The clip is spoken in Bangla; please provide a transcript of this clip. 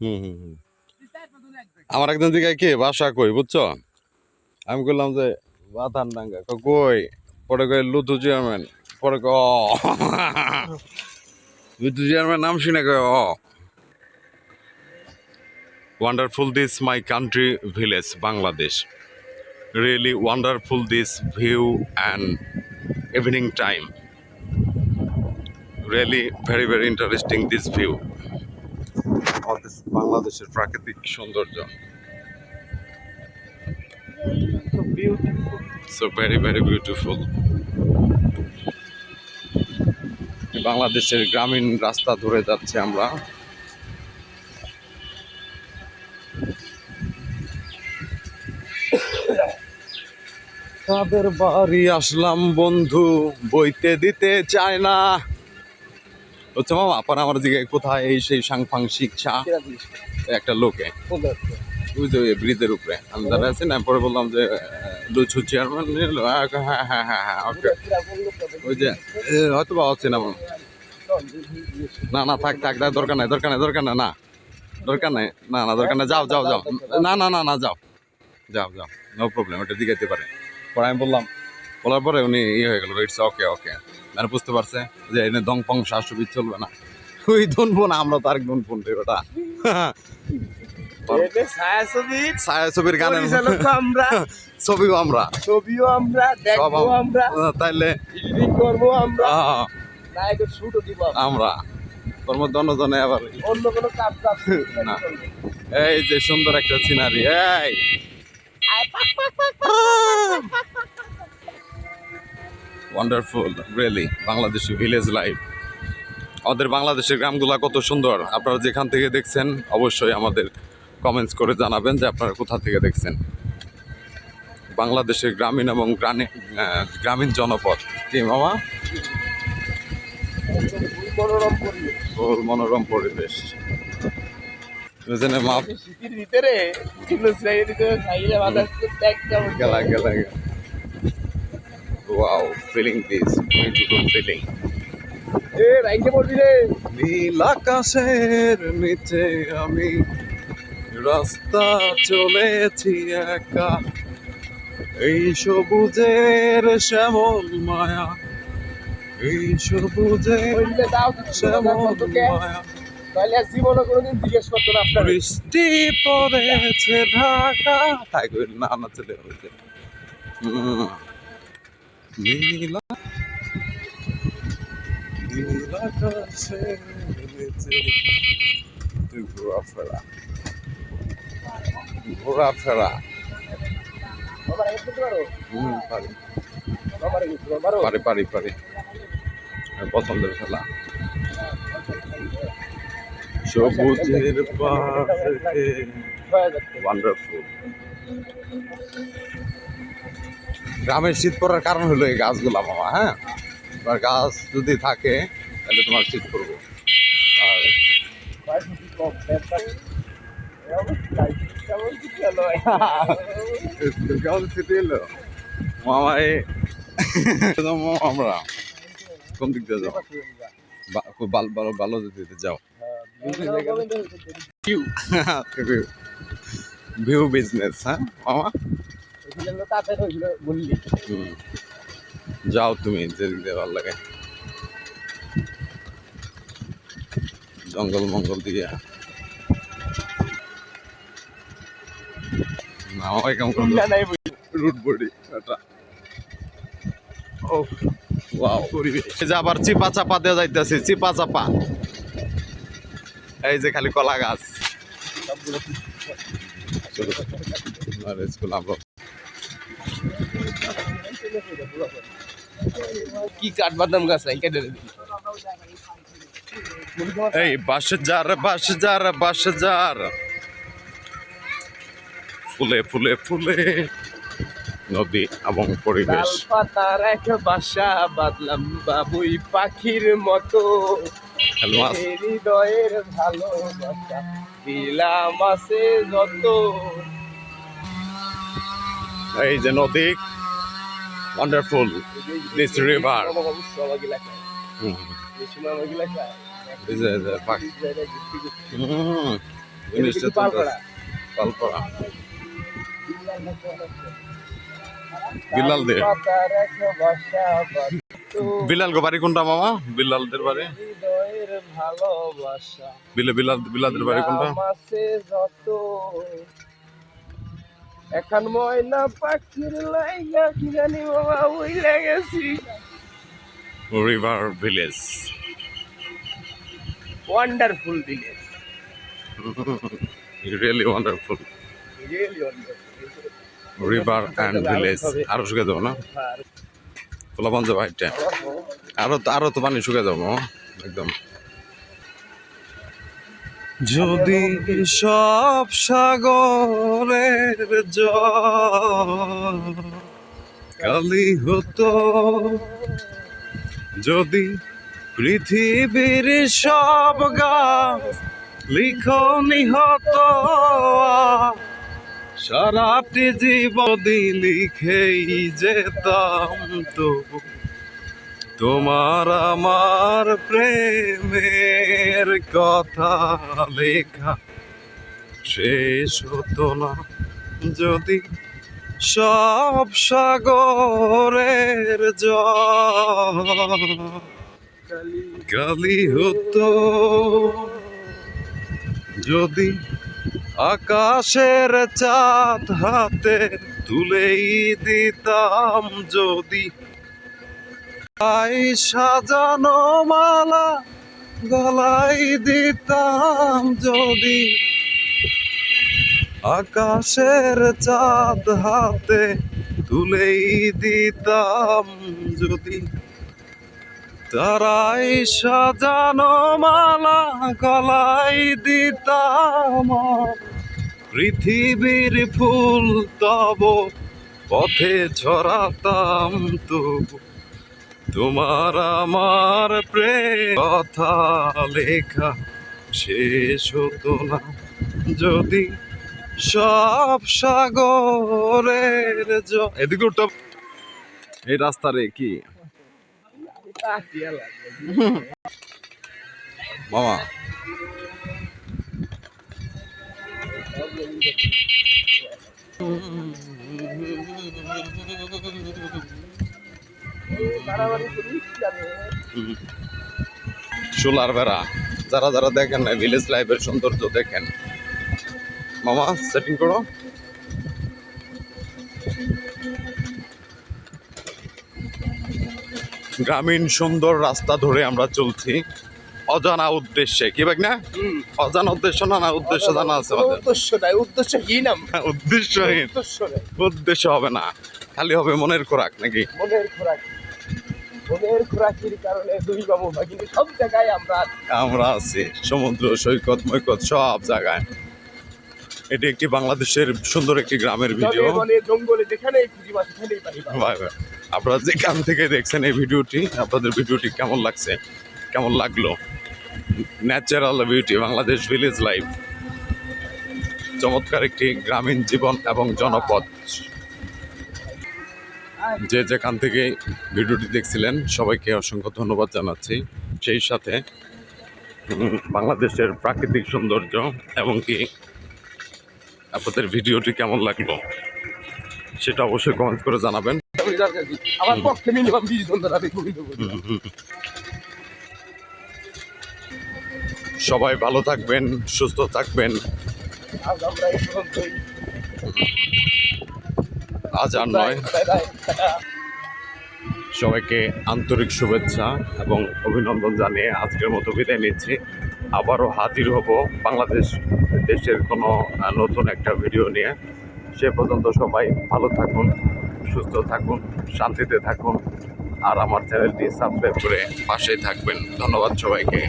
হুম হুম হুম। আমার একজন দিকে কি বাসা কই বুঝছো, আমি বললাম যে বাথান ডাঙ্গা কই, পরে কই লুথু চেয়ারম্যান, পরে ক লুথু চেয়ারম্যান নাম শুনে কয় wonderful this my country village Bangladesh, really wonderful this view and evening time, really very very interesting this view of this বাংলাদেশের প্রাকৃতিক সৌন্দর্য। So very very beautiful. বাংলাদেশের গ্রামীণ রাস্তা ধরে যাচ্ছে আমরা। তাদের বাড়ি আসলাম বন্ধু, বইতে দিতে চায় না। হচ্ছে মামা পরে আমার দিকে কোথায় এই সেই সাংফাং শিক্ষা একটা লোকে ওই যে ব্রিজের উপরে আমি দাঁড়িয়ে আছি না, পরে বললাম যে লুচু চেয়ারম্যান, হ্যাঁ হ্যাঁ হ্যাঁ হ্যাঁ ওকে, ওই যে হয়তো বা হচ্ছে না। না না থাক থাক, দরকার নাই দরকার নাই দরকার নাই, না দরকার নাই, না না দরকার নাই, যাও যাও যাও, না না না না যাও যাও যাও, নো প্রবলেম, ওটা দিকে পারে। পরে আমি বললাম, বলার পরে উনি ইয়ে হয়ে গেল, ইটস ওকে ওকে, মানে বুঝতে পারছে যে এনে দং পং শাশুড়ি চলবে না, ওই ধনবো না, আমরা তো আরেক ধন ফোন রে ওটা ছায়াছবির গানের আমরা ছবিও আমরা, ছবিও আমরা দেখবো, আমরা তাইলে এডিটিং করবো, আমরা নায়কের শুটও দিব আমরা তোর মধ্যে অন্যজনে আবার অন্য কোনো কাজ না। এই যে সুন্দর একটা সিনারি, এই wonderful really Bangladeshi village life. আমাদের বাংলাদেশের গ্রামগুলা কত সুন্দর, আপনারা যেখান থেকে দেখছেন অবশ্যই আমাদের কমেন্টস করে জানাবেন যে আপনারা কোথা থেকে দেখছেন। বাংলাদেশের গ্রামীণ এবং গ্রামীণ জনপদ কি মামা, মনোরম পরিবেশ, মনোরম পরিবেশ। শীতের ভিতরে গেলা গেলা wow, feeling this beautiful feeling. নীল আকাশের নিচে আমি রাস্তা চলেছি একা, এই সবুজের শ্যামল মায়া, এই সবুজের শ্যামল মায়া, জীবনে কোনোদিন জিজ্ঞেস করতো না আপনার বৃষ্টি পড়েছে ঢাকা, তাই কই না না চলে হয়েছে নীল নীল আকাশের নিচে ঘোরাফেরা ঘোরাফেরা। পারি পারি পারি, পছন্দের খেলা। সবুজের পাশে ওয়ান্ডারফুল। গ্রামের শীত পড়ার কারণ হলো এই গাছগুলা মামা, হ্যাঁ তোমার গাছ যদি থাকে তাহলে তোমার শীত পড়বো। আর কেমন শীত এলো মামা, আমরা কোন দিক দিয়ে যাও, ভালো ভালো দিতে যাও, ভিউ বিজনেস, হ্যাঁ মামা যাও তুমি যেদিক দিয়ে ভালো লাগে, জঙ্গল মঙ্গল দিয়ে মামা কেমন রুট বডি এটা। ও ওয়াও পরিবেশ, এই যে আবার চিপা চাপা দেওয়া যাইতেছে, চিপা চাপা, এই যে খালি কলা গাছ স্কুল আমরা কি কাঠ বাদাম গাছ এই বাঁশঝাড় বাঁশঝাড় বাঁশঝাড়, ফুলে ফুলে ফুলে নদী এবং পরিবেশ। পাতার এক বাসা বাঁধলাম বাবুই পাখির মতো, হৃদয়ের ভালোবাসা দিলাম আছে যত। এই যে নদী, ওয়ান্ডারফুল দিস রিভার, জিনিসটা পালপাড়া। পালপাড়া বিলালদের পাতার এক বাসা বাঁধতো বিলাল গো বাড়ি কোনটা মামা? বিলালদের বাড়ি হৃদয়ের ভালোবাসা বিলালদের বাড়ি কোনটা? মাসে যত এখন ময়না পাখির লাইগা কি জানি বাবা উইলা গেছি। River village wonderful village, really wonderful really wonderful. River and village. আরো শুকে যাবো না তোলা পাঞ্জাব হাইটটা আরো তো পানি শুকে যাবো একদম। যদি সব সাগরের জল কালি হতো, যদি পৃথিবীর সব গাছ লিখনি হতো, সারাটি জীবদি লিখেই যেতাম তো তোমার আমার প্রেমের কথা লেখা শেষ হতো না, যদি সব সাগরের জল কালি হতো, যদি আকাশের চাঁদ হাতে তুলেই দিতাম, যদি তাই সাজানো মালা গলাই দিতাম, যদি আকাশের চাঁদ হাতে তুলেই দিতাম, যদি তারাই সাজানো মালা গলাই দিতাম, পৃথিবীর ফুল তব পথে ছড়াতাম, তবু তোমার আমার প্রেম কথা লেখা শেষ হতো না, যদি সব সাগরের এদিকে উঠো। এই রাস্তারে কি মামা সোলার বেড়া, যারা যারা দেখেন না ভিলেজ লাইফের সৌন্দর্য দেখেন, মামা সেটিং করো। গ্রামীণ সুন্দর রাস্তা ধরে আমরা চলছি অজানা উদ্দেশ্যে, কি ভাই না? অজানা উদ্দেশ্য না, উদ্দেশ্য জানা আছে আমাদের। উদ্দেশ্য নাই, উদ্দেশ্যহীন আমরা। উদ্দেশ্যহীন, উদ্দেশ্য হবে না, খালি হবে মনের খোরাক নাকি? মনের খোরাক, মনের খোরাকির কারণে দুই বাবু ভাই, কিন্তু সব জায়গায় আমরা আছি, সমুদ্র সৈকত মৈকত সব জায়গায়। এটি একটি বাংলাদেশের সুন্দর একটি গ্রামের ভিডিও। জঙ্গলে যেখানেই খুঁজি বা সেখানেই পাই। ভাই ভাই, আপনারা যেখান থেকে দেখছেন এই ভিডিওটি, আপনাদের ভিডিওটি কেমন লাগছে, কেমন লাগলো? Natural beauty, Bangladesh village life, চমৎকার একটি গ্রামীণ জীবন এবং জনপদ। যে যেখান থেকে ভিডিওটি দেখছিলেন সবাইকে অসংখ্য ধন্যবাদ জানাচ্ছি। সেই সাথে বাংলাদেশের প্রাকৃতিক সৌন্দর্য এবং কি আপনাদের ভিডিওটি কেমন লাগলো সেটা অবশ্যই কমেন্ট করে জানাবেন। আমার পক্ষে মিনিমাম 20 জন ধরে সবাই ভালো থাকবেন, সুস্থ থাকবেন। আজ আর নয়, সবাইকে আন্তরিক শুভেচ্ছা এবং অভিনন্দন জানিয়ে আজকের মতো বিদায় নিচ্ছি। আবারও হাজির হব বাংলাদেশ দেশের কোনো নতুন একটা ভিডিও নিয়ে। সে পর্যন্ত সবাই ভালো থাকুন, সুস্থ থাকুন, শান্তিতে থাকুন, আর আমার চ্যানেলটি সাবস্ক্রাইব করে পাশেই থাকবেন। ধন্যবাদ সবাইকে।